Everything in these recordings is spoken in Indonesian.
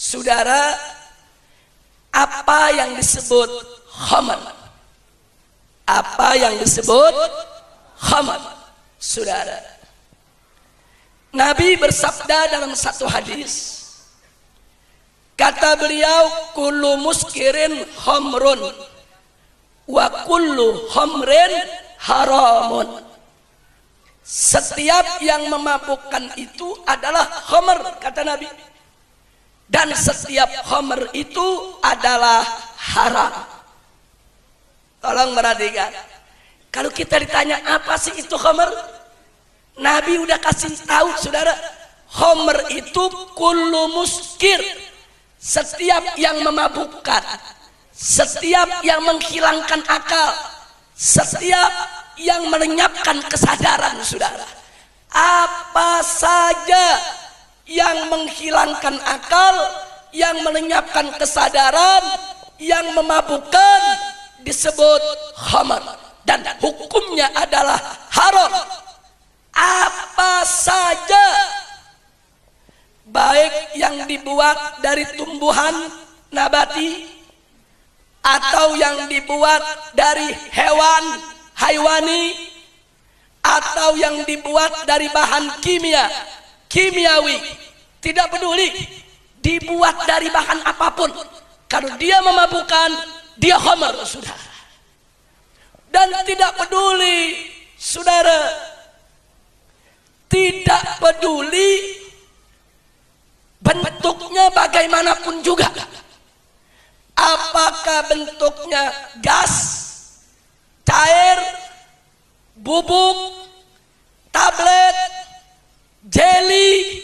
Saudara, apa yang disebut khamar? Apa yang disebut khamar? Saudara, Nabi bersabda dalam satu hadis, kata beliau, kullu muskirin khamrun wa kullu khamrin haramun. Setiap yang memabukkan itu adalah khamr, kata Nabi, dan setiap khamr itu adalah haram. Tolong perhatikan, kalau kita ditanya apa sih itu khamr, Nabi udah kasih tahu saudara, khamr itu kullu muskir, setiap yang memabukkan, setiap yang menghilangkan akal, setiap yang melenyapkan kesadaran. Saudara, apa saja yang menghilangkan akal, yang melenyapkan kesadaran, yang memabukkan disebut khamar, dan hukumnya adalah haram. Apa saja, baik yang dibuat dari tumbuhan nabati atau yang dibuat dari hewan haiwani atau yang dibuat dari bahan kimiawi, tidak peduli dibuat dari bahan apapun, kalau dia memabukkan, dia khamar, saudara. Dan tidak peduli, saudara, tidak peduli bentuknya bagaimanapun juga, apakah bentuknya gas, cair, bubuk, tablet, jelly,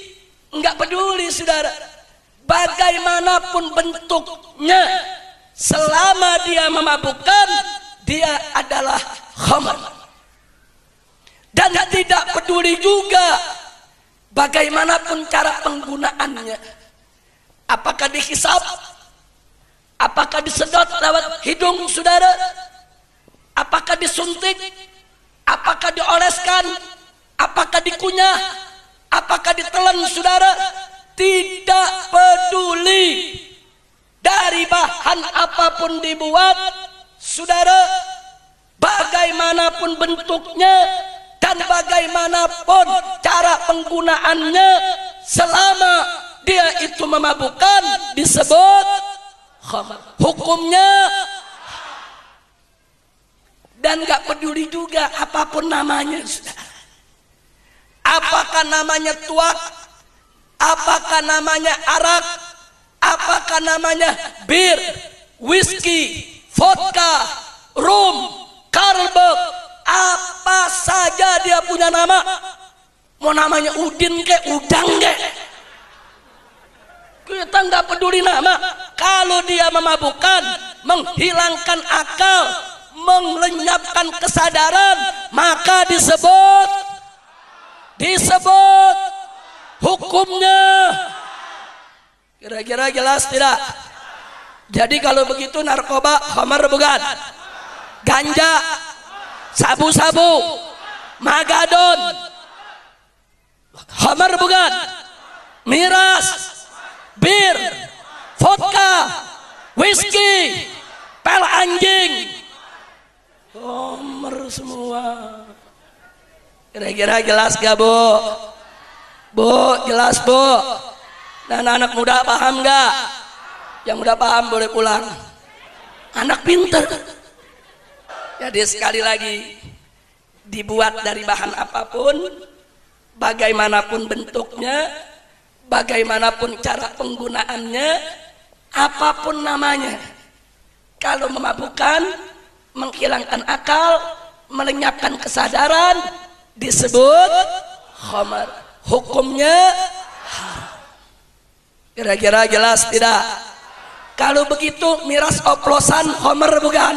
enggak peduli saudara, bagaimanapun bentuknya, selama dia memabukkan, dia adalah khamar. Dan tidak peduli juga bagaimanapun cara penggunaannya, apakah dihisap, apakah disedot lewat hidung saudara, apakah disuntik, apakah dioleskan, apakah dikunyah, apakah ditelan saudara, tidak peduli dari bahan apapun dibuat saudara, bagaimanapun bentuknya dan bagaimanapun cara penggunaannya, selama dia itu memabukkan disebut khamar, hukumnya. Dan gak peduli juga apapun namanya saudara, apakah namanya tuak, apakah namanya arak, apakah namanya bir, whisky, vodka, rum, karbek, apa saja dia punya nama, mau namanya udin kek, udang kek, kita nggak peduli nama, kalau dia memabukkan, menghilangkan akal, melenyapkan kesadaran, maka disebut hukumnya. Kira-kira jelas tidak? Jadi kalau begitu narkoba khamar bukan? Ganja, sabu-sabu, magadon khamar bukan? Miras, bir, vodka, whisky, pel anjing, khamar semua. Kira-kira jelas gak bu? Bu, jelas bu? Dan anak muda paham gak? Yang muda paham boleh pulang, anak pinter. Jadi sekali lagi, dibuat dari bahan apapun, bagaimanapun bentuknya, bagaimanapun cara penggunaannya, apapun namanya, kalau memabukkan, menghilangkan akal, melenyapkan kesadaran, disebut khamar, hukumnya haram. Kira-kira jelas tidak? Kalau begitu miras oplosan khamar bukan?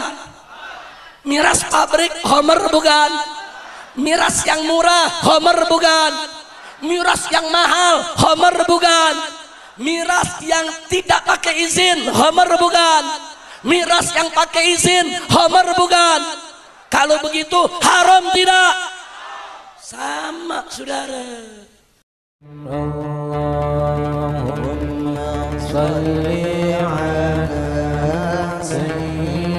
Miras pabrik khamar bukan? Miras yang murah khamar bukan? Miras yang mahal khamar bukan? Miras yang tidak pakai izin khamar bukan? Miras yang pakai izin khamar bukan? Kalau begitu haram tidak? Sama saudara. صل على سيدنا